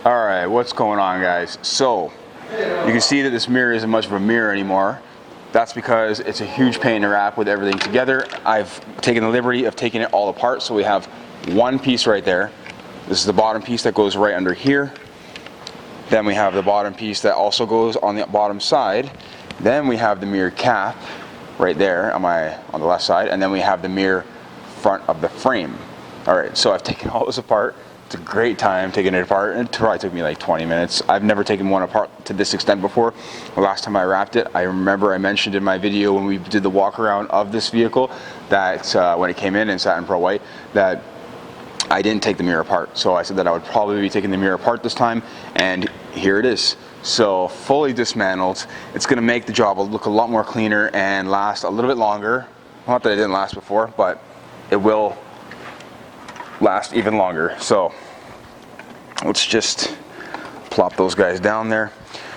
Alright, what's going on, guys? So, you can see that this mirror isn't much of a mirror anymore. That's because it's a huge pain to wrap with everything together. I've taken the liberty of taking it all apart, so we have one piece right there. This is the bottom piece that goes right under here. Then we have the bottom piece that also goes on the bottom side. Then we have the mirror cap right there on the left side, and then we have the mirror front of the frame. Alright, so I've taken all this apart. It's a great time taking it apart. It probably took me like 20 minutes. I've never taken one apart to this extent before. The last time I wrapped it, I remember I mentioned in my video when we did the walk around of this vehicle that when it came in satin pearl white, that I didn't take the mirror apart. So I said that I would probably be taking the mirror apart this time, and here it is. So fully dismantled. It's going to make the job look a lot more cleaner and last a little bit longer. Not that it didn't last before, but it will last even longer. So let's just plop those guys down there.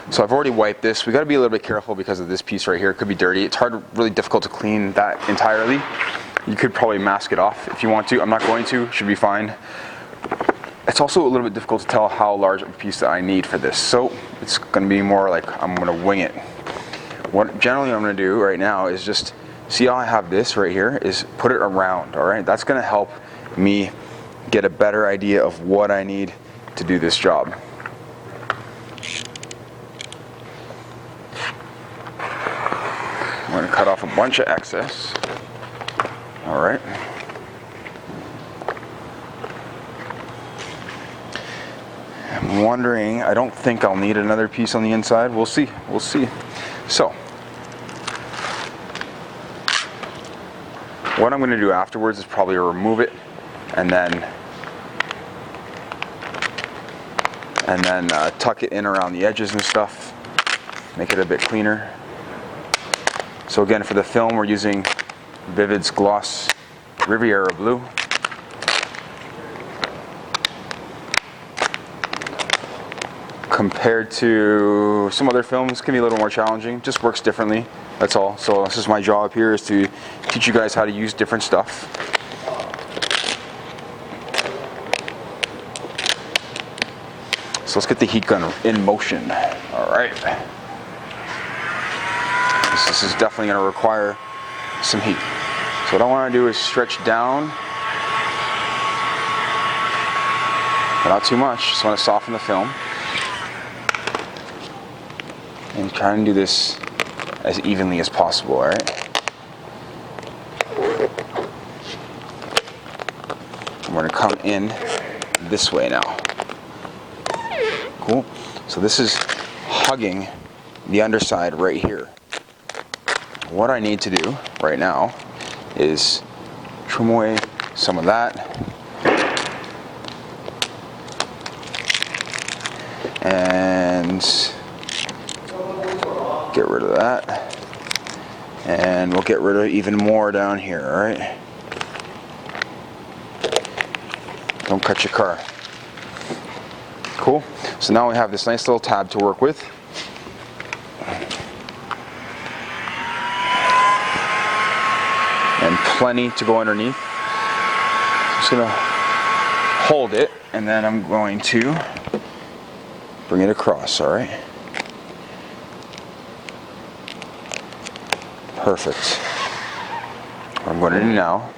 So I've already wiped this. We got to be a little bit careful because of this piece right here. It could be dirty. It's really difficult to clean that entirely. You could probably mask it off if you want to. I'm not going to. Should be fine. It's also a little bit difficult to tell how large of a piece that I need for this. So it's going to be more like I'm going to wing it. What generally I'm going to do right now is just see how I have this right here is put it around. All right, that's going to help me get a better idea of what I need to do this job. I'm going to cut off a bunch of excess. All right. I'm wondering, I don't think I'll need another piece on the inside. We'll see. We'll see. So, what I'm going to do afterwards is probably remove it and then tuck it in around the edges and stuff, make it a bit cleaner. So again, for the film, we're using Vivid's Gloss Riviera Blue. Compared to some other films, can be a little more challenging. Just works differently. That's all. So this is my job here, is to teach you guys how to use different stuff. So let's get the heat gun in motion. All right. This is definitely going to require some heat. So what I want to do is stretch down, but not too much. Just want to soften the film. And try and do this as evenly as possible, all right? I'm going to come in this way now. Cool. So this is hugging the underside right here. What I need to do right now is trim away some of that and get rid of that, and we'll get rid of even more down here. All right, don't cut your car. Cool. So now we have this nice little tab to work with. And plenty to go underneath. I'm just gonna hold it, and then I'm going to bring it across. All right. Perfect. What I'm going to do now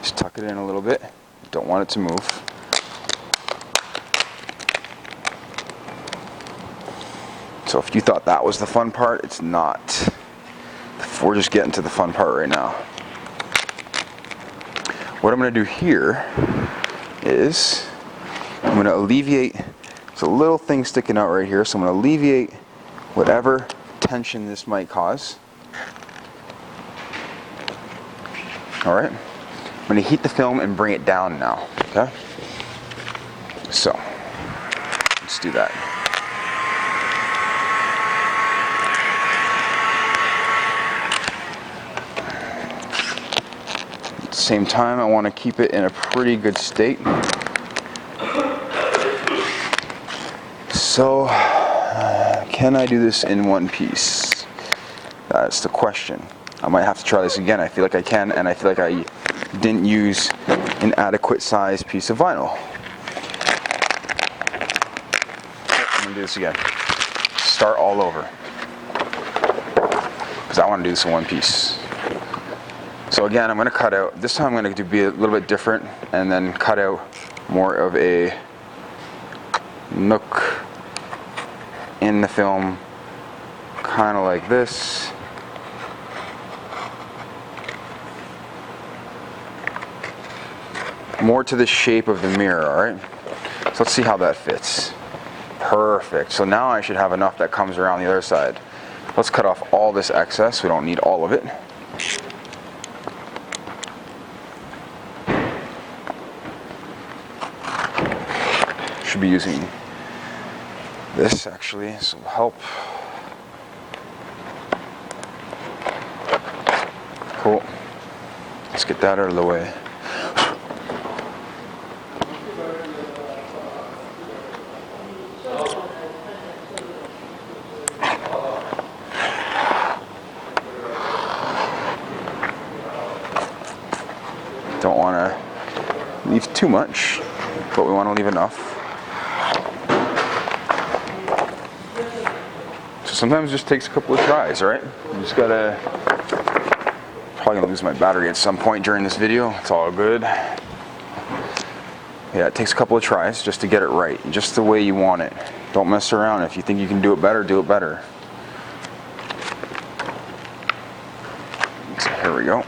is tuck it in a little bit. Don't want it to move. So if you thought that was the fun part, it's not. We're just getting to the fun part right now. What I'm going to do here is I'm going to alleviate, there's a little thing sticking out right here, so I'm going to alleviate whatever tension this might cause. All right, I'm going to heat the film and bring it down now, okay? So, let's do that. At the same time, I want to keep it in a pretty good state. So, can I do this in one piece? That's the question. I might have to try this again. I feel like I can, and I feel like I didn't use an adequate size piece of vinyl. and do this again. Start all over. Because I want to do this in one piece. So again, I'm going to cut out, this time I'm going to be a little bit different and then cut out more of a nook in the film, kind of like this. More to the shape of the mirror, alright? So let's see how that fits. Perfect. So now I should have enough that comes around the other side. Let's cut off all this excess. We don't need all of it. Should be using this actually, this will help. Cool. Let's get that out of the way. Don't want to leave too much, but we want to leave enough. So sometimes it just takes a couple of tries, right? You just gotta, probably gonna lose my battery at some point during this video. It's all good. Yeah, it takes a couple of tries just to get it right, just the way you want it. Don't mess around. If you think you can do it better, do it better. So here we go.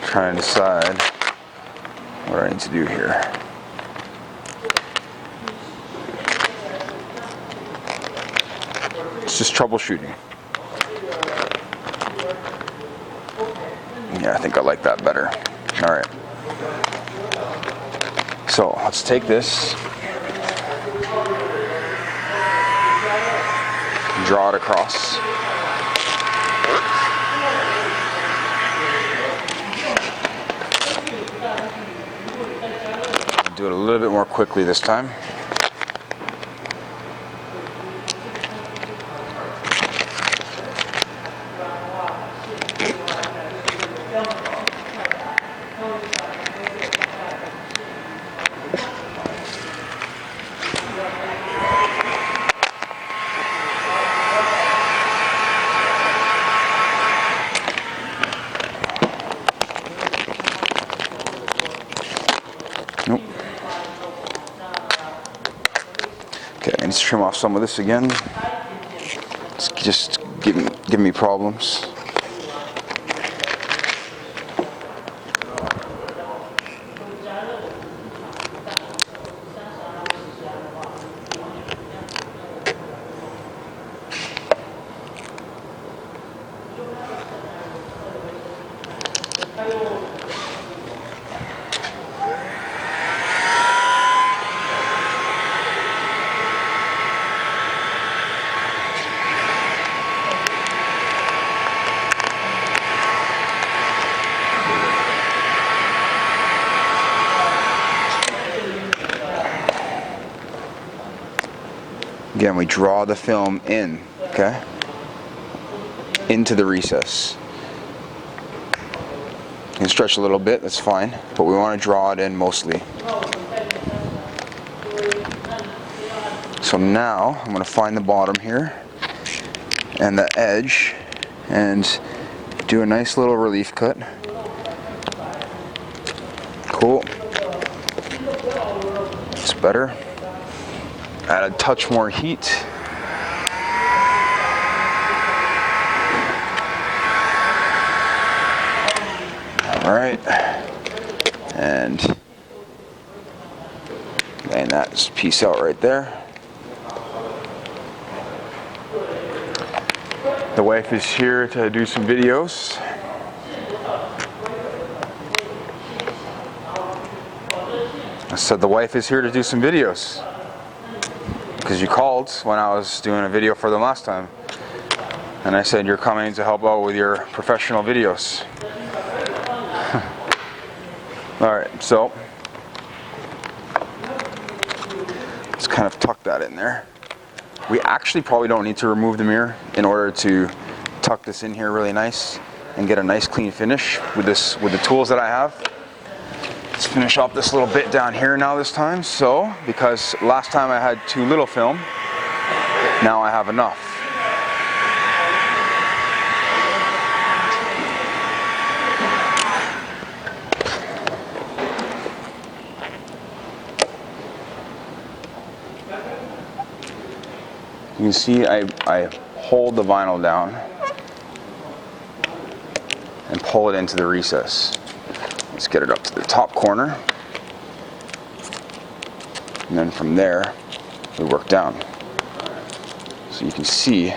Trying to decide what I need to do here. It's just troubleshooting. Yeah, I think I like that better. All right. So let's take this, draw it across. Do it a little bit more quickly this time. Nope. Okay, I need to trim off some of this again. It's just giving me problems. Again, we draw the film in, okay, into the recess. You can stretch a little bit, that's fine, but we want to draw it in mostly. So now I'm going to find the bottom here and the edge and do a nice little relief cut. Cool. It's better. Add a touch more heat. All right, and laying that piece out right there. The wife is here to do some videos. I said the wife is here to do some videos. Because you called when I was doing a video for them last time. And I said you're coming to help out with your professional videos. All right, so let's kind of tuck that in there. We actually probably don't need to remove the mirror in order to tuck this in here really nice and get a nice clean finish with the tools that I have. Let's finish off this little bit down here now this time. So, because last time I had too little film, now I have enough. You can see I hold the vinyl down and pull it into the recess. Let's get it up to the top corner. And then from there, we work down. So you can see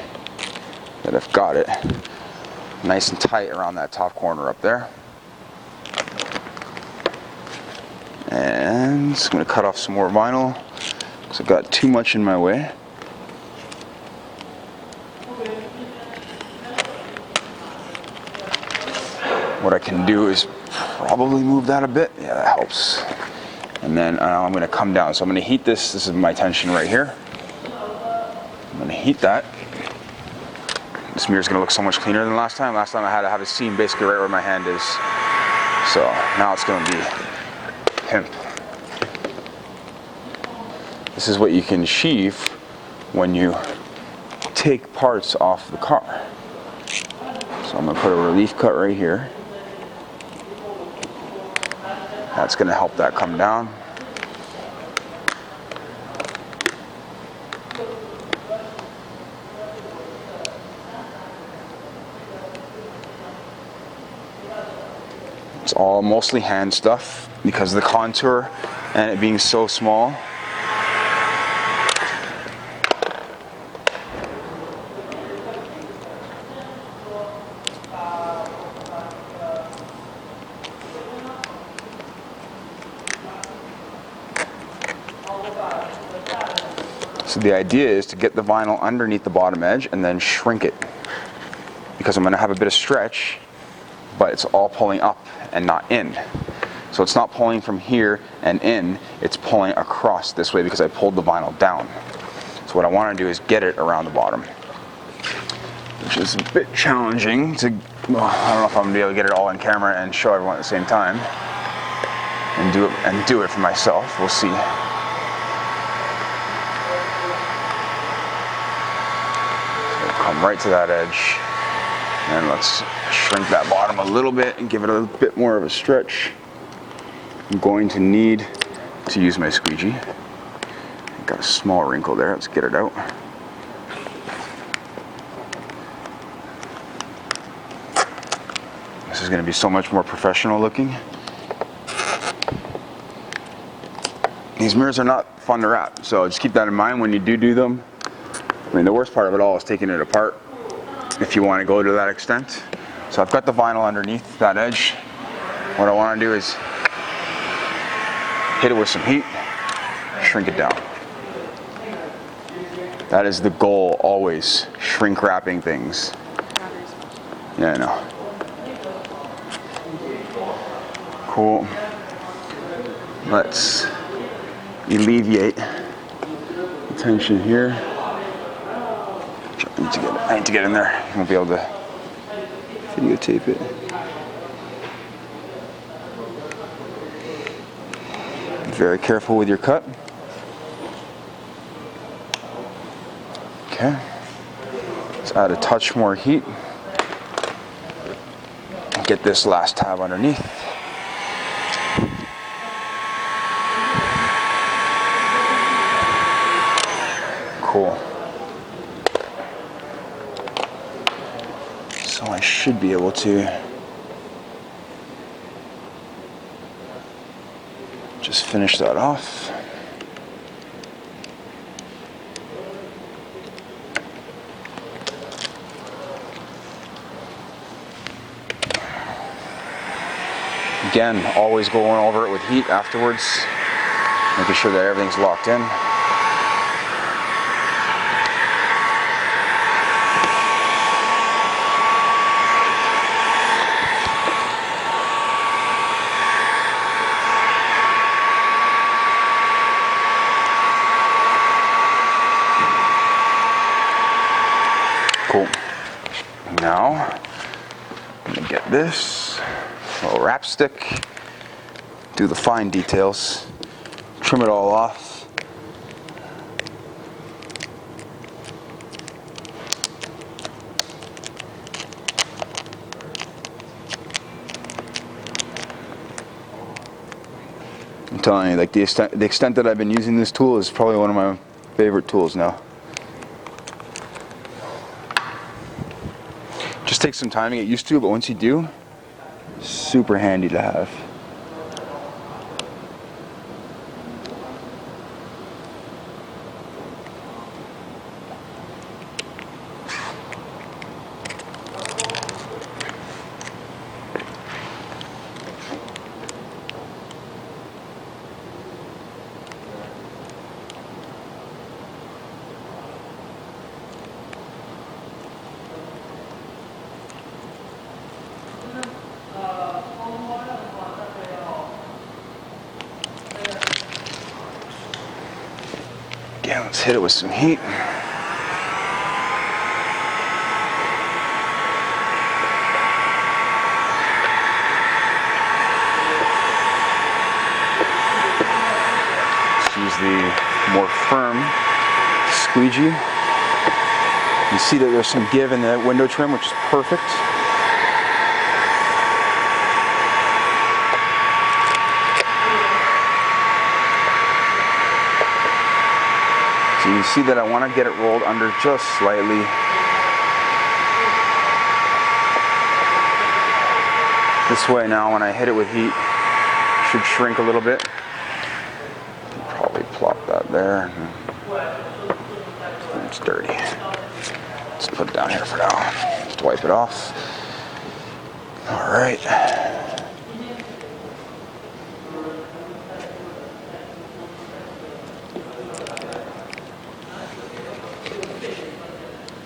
that I've got it nice and tight around that top corner up there. And I'm going to cut off some more vinyl because I've got too much in my way. What I can do is probably move that a bit. Yeah, that helps. And then I'm going to come down. So I'm going to heat this. This is my tension right here. I'm going to heat that. This mirror is going to look so much cleaner than last time. Last time I had to have a seam basically right where my hand is. So now it's going to be pimp. This is what you can achieve when you take parts off the car. So I'm going to put a relief cut right here. That's going to help that come down. It's all mostly hand stuff because of the contour and it being so small. So the idea is to get the vinyl underneath the bottom edge and then shrink it, because I'm going to have a bit of stretch, but it's all pulling up and not in. So it's not pulling from here and in, it's pulling across this way because I pulled the vinyl down. So what I want to do is get it around the bottom, which is a bit challenging to, well, I don't know if I'm going to be able to get it all on camera and show everyone at the same time and do it for myself. We'll see. Come right to that edge, and let's shrink that bottom a little bit and give it a bit more of a stretch. I'm going to need to use my squeegee. Got a small wrinkle there, let's get it out. This is going to be so much more professional looking. These mirrors are not fun to wrap, so just keep that in mind when you do them. I mean, the worst part of it all is taking it apart if you want to go to that extent. So I've got the vinyl underneath that edge. What I want to do is hit it with some heat, shrink it down. That is the goal always, shrink wrapping things. Yeah, I know. Cool. Let's alleviate the tension here. I need to get in there. I won't be able to videotape it. Be very careful with your cut. Okay. Let's add a touch more heat. Get this last tab underneath. Cool. So I should be able to just finish that off. Again, always going over it with heat afterwards, making sure that everything's locked in. I'm gonna get this little wrap stick, do the fine details, trim it all off. I'm telling you, like the extent that I've been using this tool is probably one of my favorite tools now. Just takes some time to get used to, but once you do, super handy to have. Again, let's hit it with some heat. Let's use the more firm squeegee. You see that there's some give in the window trim, which is perfect. So you see that I want to get it rolled under just slightly. This way now when I hit it with heat, it should shrink a little bit. Probably plop that there. It's dirty. Let's put it down here for now. Just wipe it off. All right.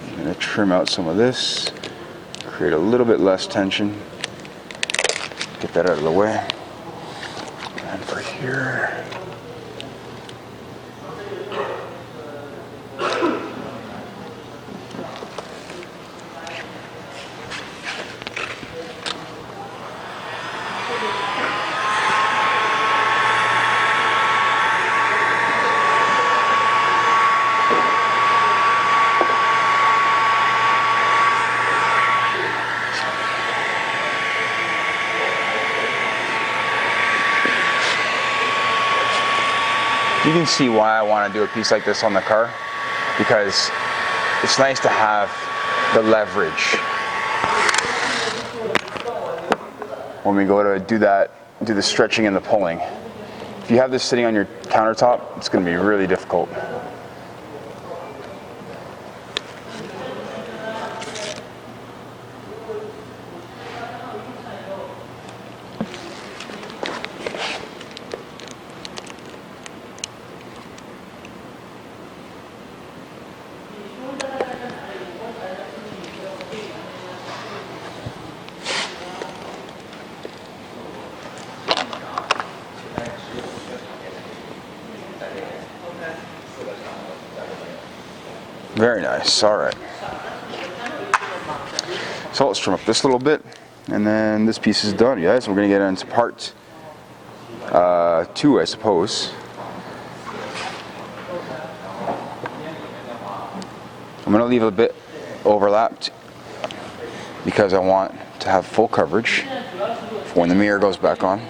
I'm going to trim out some of this, create a little bit less tension, get that out of the way. And for here, you can see why I want to do a piece like this on the car, because it's nice to have the leverage when we go to do the stretching and the pulling. If you have this sitting on your countertop, it's going to be really difficult. Very nice. All right. So let's trim up this little bit, and then this piece is done, guys. We're going to get into part 2, I suppose. I'm going to leave a bit overlapped because I want to have full coverage for when the mirror goes back on.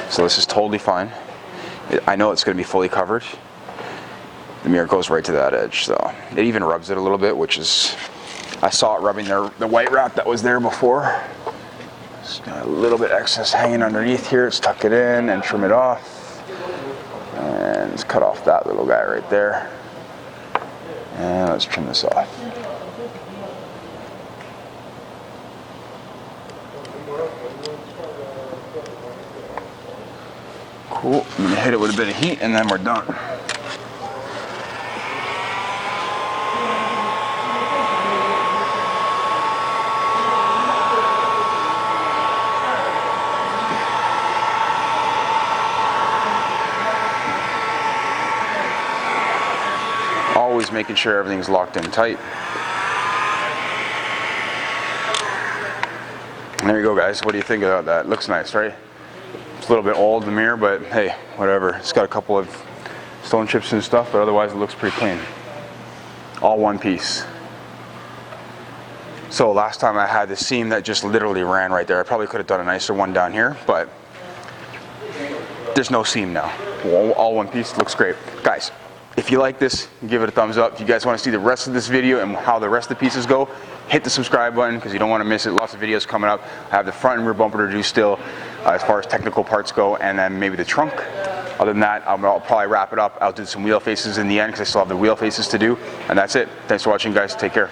So this is totally fine. I know it's going to be fully covered. The mirror goes right to that edge, so it even rubs it a little bit, which is, I saw it rubbing the white wrap that was there before. Just got a little bit excess hanging underneath here. Let's tuck it in and trim it off, and let's cut off that little guy right there, and let's trim this off. Cool. I'm gonna hit it with a bit of heat, and then we're done. Always making sure everything's locked in tight. And there you go, guys. What do you think about that? Looks nice, right? It's a little bit old, the mirror, but hey, whatever. It's got a couple of stone chips and stuff, but otherwise it looks pretty clean. All one piece. So last time I had this seam that just literally ran right there. I probably could have done a nicer one down here, but there's no seam now. All one piece, looks great. Guys, if you like this, give it a thumbs up. If you guys want to see the rest of this video and how the rest of the pieces go, hit the subscribe button because you don't want to miss it. Lots of videos coming up. I have the front and rear bumper to do still as far as technical parts go, and then maybe the trunk. Other than that, I'll probably wrap it up. I'll do some wheel faces in the end because I still have the wheel faces to do. And that's it. Thanks for watching, guys. Take care.